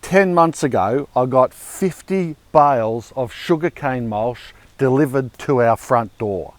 10 months ago, I got 50 bales of sugarcane mulch delivered to our front door.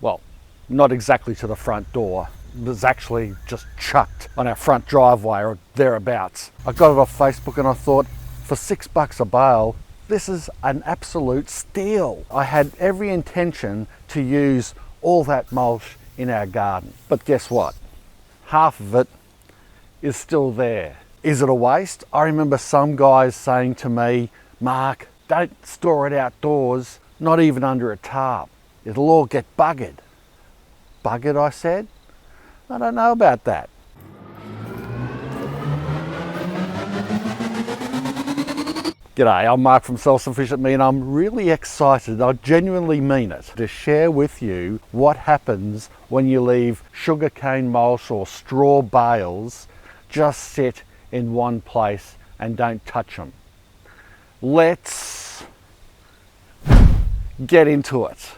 Well, not exactly to the front door. It was actually just chucked on our front driveway or thereabouts. I got it off Facebook and I thought, for $6 a bale, this is an absolute steal. I had every intention to use all that mulch in our garden. But guess what? Half of it is still there. Is it a waste? I remember some guys saying to me, Mark, don't store it outdoors, not even under a tarp. It'll all get buggered. Buggered, I said? I don't know about that. G'day, I'm Mark from Self-sufficiency and I'm really excited, I genuinely mean it, to share with you what happens when you leave sugarcane mulch or straw bales just sit in one place and don't touch them. Let's get into it.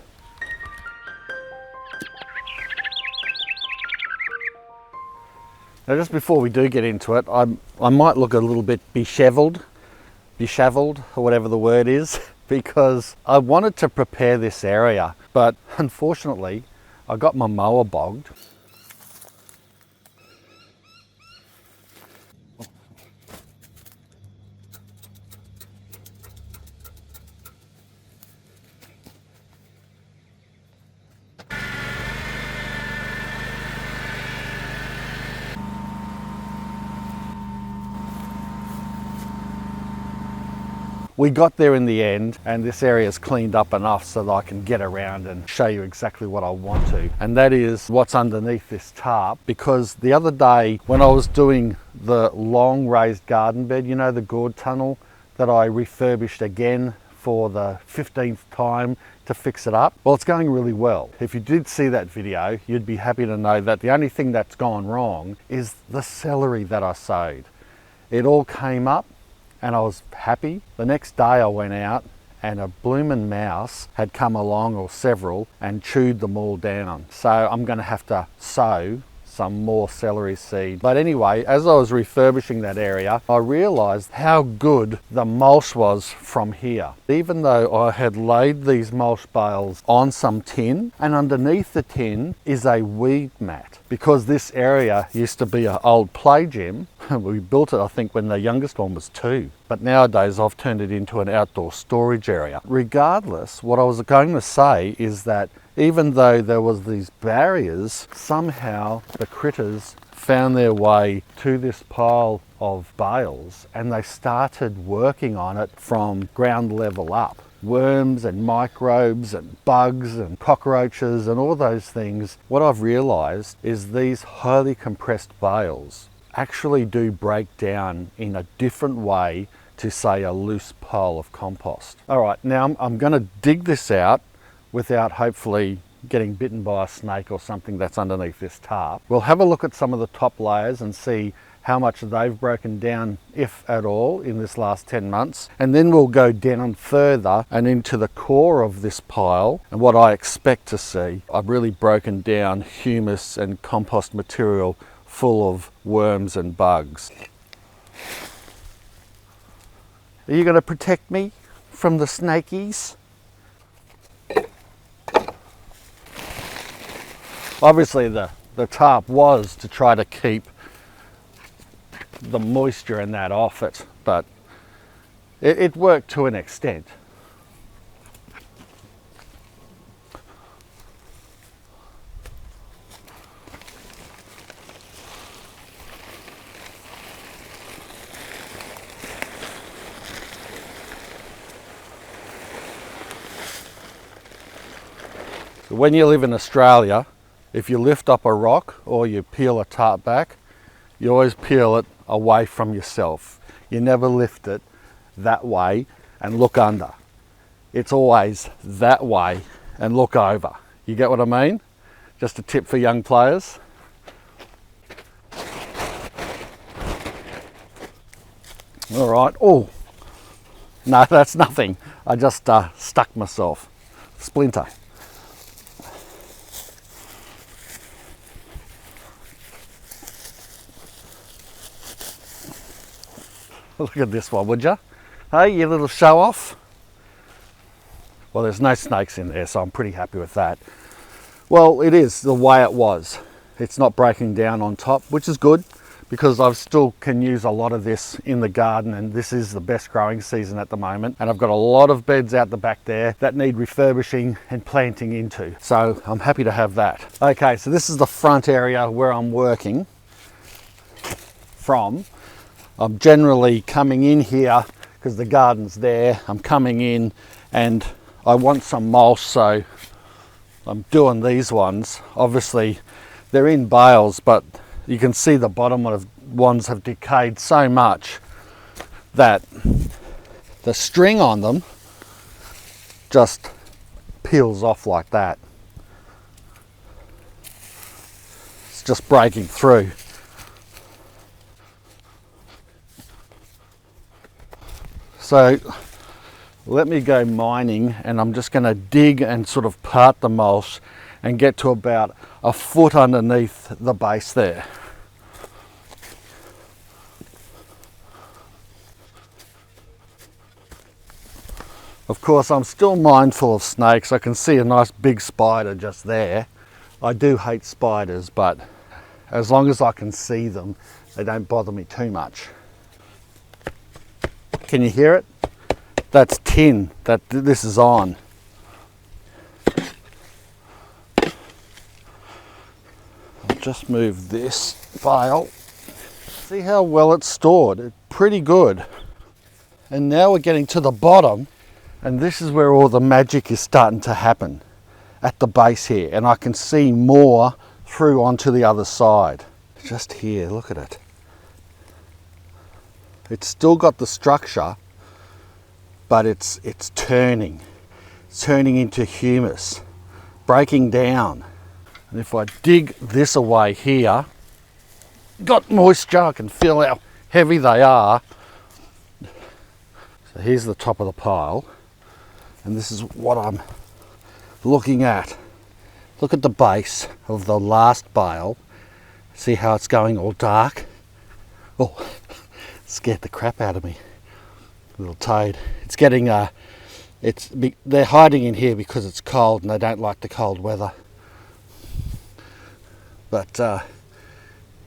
Now just before we do get into it, I might look a little bit beshaveled, or whatever the word is, because I wanted to prepare this area, but unfortunately I got my mower bogged. We got there in the end and this area is cleaned up enough so that I can get around and show you exactly what I want to. And that is what's underneath this tarp, because the other day when I was doing the long raised garden bed, you know, the gourd tunnel that I refurbished again for the 15th time to fix it up. Well, it's going really well. If you did see that video, you'd be happy to know that the only thing that's gone wrong is the celery that I sowed. It all came up and I was happy. The next day I went out and a bloomin' mouse had come along, or several, and chewed them all down. So I'm gonna have to sow some more celery seed. But anyway, as I was refurbishing that area, I realized how good the mulch was from here. Even though I had laid these mulch bales on some tin, and underneath the tin is a weed mat, because this area used to be an old play gym. We built it, I think, when the youngest one was 2. But nowadays I've turned it into an outdoor storage area. Regardless, what I was going to say is that even though there was these barriers, somehow the critters found their way to this pile of bales and they started working on it from ground level up. Worms and microbes and bugs and cockroaches and all those things. What I've realized is these highly compressed bales actually do break down in a different way to, say, a loose pile of compost. All right, now I'm going to dig this out without hopefully getting bitten by a snake or something that's underneath this tarp. We'll have a look at some of the top layers and see how much they've broken down, if at all, in this last 10 months. And then we'll go down further and into the core of this pile. And what I expect to see, I've really broken down humus and compost material full of worms and bugs. Are you going to protect me from the snakies? Obviously the tarp was to try to keep the moisture and that off it, but it worked to an extent. So when you live in Australia, if you lift up a rock or you peel a tarp back, you always peel it away from yourself. You never lift it that way and look under. It's always that way and look over. You get what I mean? Just a tip for young players. All right. Oh, no, that's nothing. I just stuck myself. Splinter. Look at this one, would you? Hey, you little show off. Well, there's no snakes in there, so I'm pretty happy with that. Well, it is the way it was. It's not breaking down on top, which is good, because I still can use a lot of this in the garden, and this is the best growing season at the moment. And I've got a lot of beds out the back there that need refurbishing and planting into. So I'm happy to have that. Okay, so this is the front area where I'm working from. I'm generally coming in here because the garden's there. I'm coming in and I want some mulch, so I'm doing these ones. Obviously they're in bales, but you can see the bottom of ones have decayed so much that the string on them just peels off like that. It's just breaking through. So let me go mining, and I'm just going to dig and sort of part the mulch and get to about a foot underneath the base there. Of course, I'm still mindful of snakes. I can see a nice big spider just there. I do hate spiders, but as long as I can see them, they don't bother me too much. Can you hear it? That's tin that this is on. I'll just move this bale. See how well it's stored? It's pretty good. And now we're getting to the bottom, and this is where all the magic is starting to happen, at the base here. And I can see more through onto the other side. Just here, look at it. It's still got the structure, but it's turning into humus, breaking down. And if I dig this away here, got moisture, I can feel how heavy they are. So here's the top of the pile, and this is what I'm looking at. Look at the base of the last bale. See how it's going all dark? Oh, scared the crap out of me. Little toad. It's getting they're hiding in here because it's cold and they don't like the cold weather. But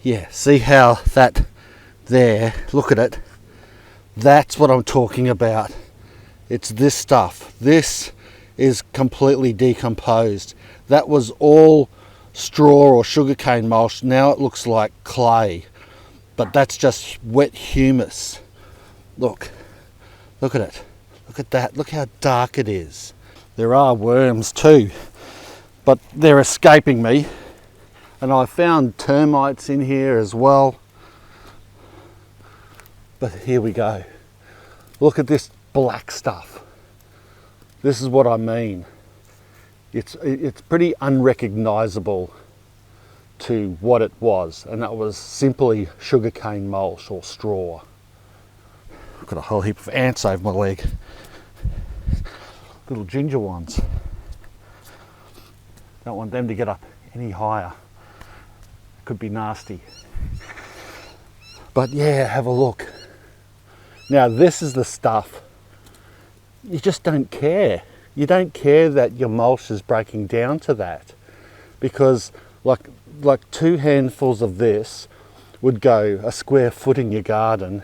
yeah, see how that there, look at it. That's what I'm talking about. It's this stuff. This is completely decomposed. That was all straw or sugarcane mulch. Now it looks like clay, but that's just wet humus. Look at it. Look at that. Look how dark it is. There are worms too, but they're escaping me. And I found termites in here as well. But here we go. Look at this black stuff. This is what I mean. It's pretty unrecognizable to what it was, and that was simply sugarcane mulch or straw. I've got a whole heap of ants over my leg. Little ginger ones. Don't want them to get up any higher. Could be nasty. But yeah, have a look. Now this is the stuff. You just don't care. You don't care that your mulch is breaking down to that, because like 2 handfuls of this would go a square foot in your garden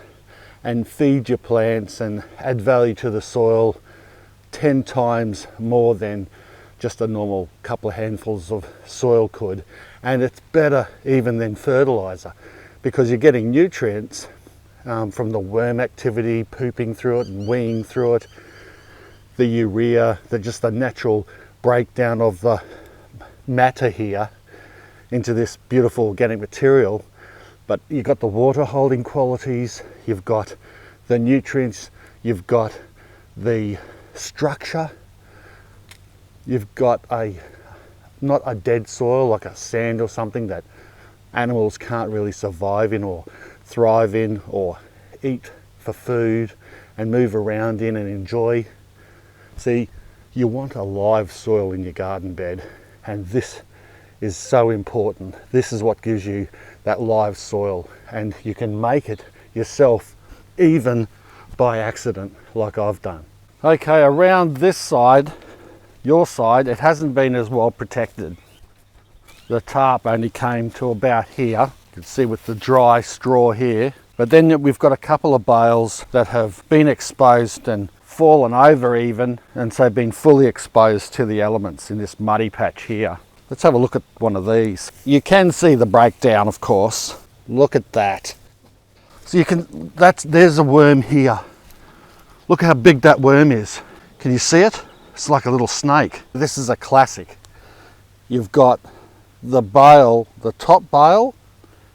and feed your plants and add value to the soil 10 times more than just a normal couple of handfuls of soil could. And it's better even than fertilizer, because you're getting nutrients from the worm activity pooping through it and weeing through it, the urea, just the natural breakdown of the matter here into this beautiful organic material. But you've got the water holding qualities, you've got the nutrients, you've got the structure, you've got not a dead soil like a sand or something that animals can't really survive in or thrive in or eat for food and move around in and enjoy. See, you want a live soil in your garden bed, and this is so important. This is what gives you that live soil, and you can make it yourself even by accident like I've done. Okay, around this side, your side, it hasn't been as well protected. The tarp only came to about here. You can see with the dry straw here. But then we've got a couple of bales that have been exposed and fallen over even, and so been fully exposed to the elements in this muddy patch here. Let's have a look at one of these. You can see the breakdown, of course. Look at that. So you can, there's a worm here. Look how big that worm is. Can you see it? It's like a little snake. This is a classic. You've got the bale, the top bale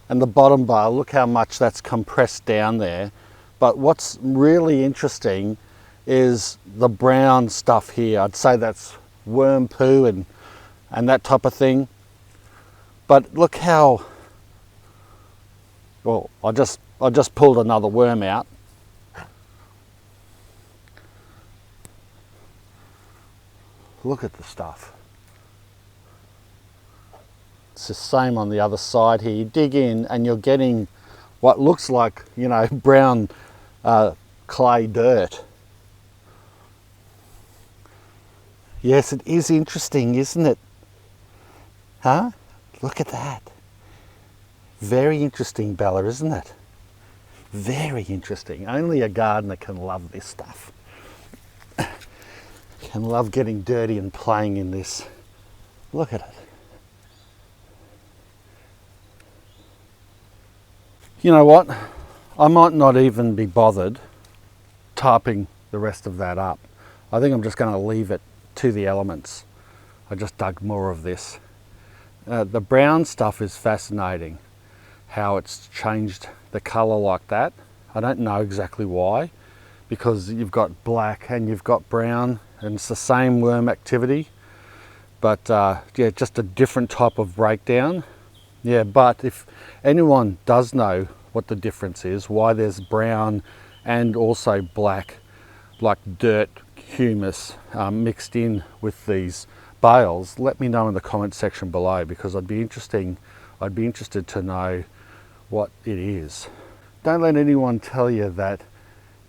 and the bottom bale. Look how much that's compressed down there. But what's really interesting is the brown stuff here. I'd say that's worm poo and that type of thing. But look how, well, I just pulled another worm out. Look at the stuff. It's the same on the other side here. You dig in and you're getting what looks like, you know, brown clay dirt. Yes, it is interesting, isn't it? Huh? Look at that. Very interesting, Bella, isn't it? Very interesting. Only a gardener can love this stuff. Can love getting dirty and playing in this. Look at it. You know what? I might not even be bothered tarping the rest of that up. I think I'm just going to leave it to the elements. I just dug more of this. The brown stuff is fascinating, how it's changed the colour like that. I don't know exactly why, because you've got black and you've got brown and it's the same worm activity, but yeah, just a different type of breakdown. Yeah, but if anyone does know what the difference is, why there's brown and also black, like dirt, humus mixed in with these bales, let me know in the comment section below, because I'd be interested to know what it is. Don't let anyone tell you that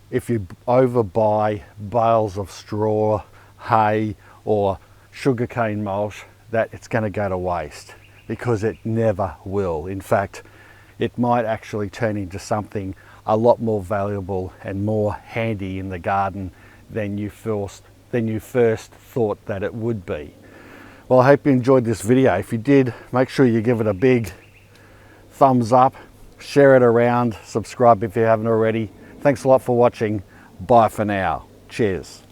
if you overbuy bales of straw, hay or sugarcane mulch, that it's going to go to waste, because it never will. In fact, it might actually turn into something a lot more valuable and more handy in the garden than you first thought that it would be. Well, I hope you enjoyed this video. If you did, make sure you give it a big thumbs up, share it around, subscribe if you haven't already. Thanks a lot for watching. Bye for now. Cheers.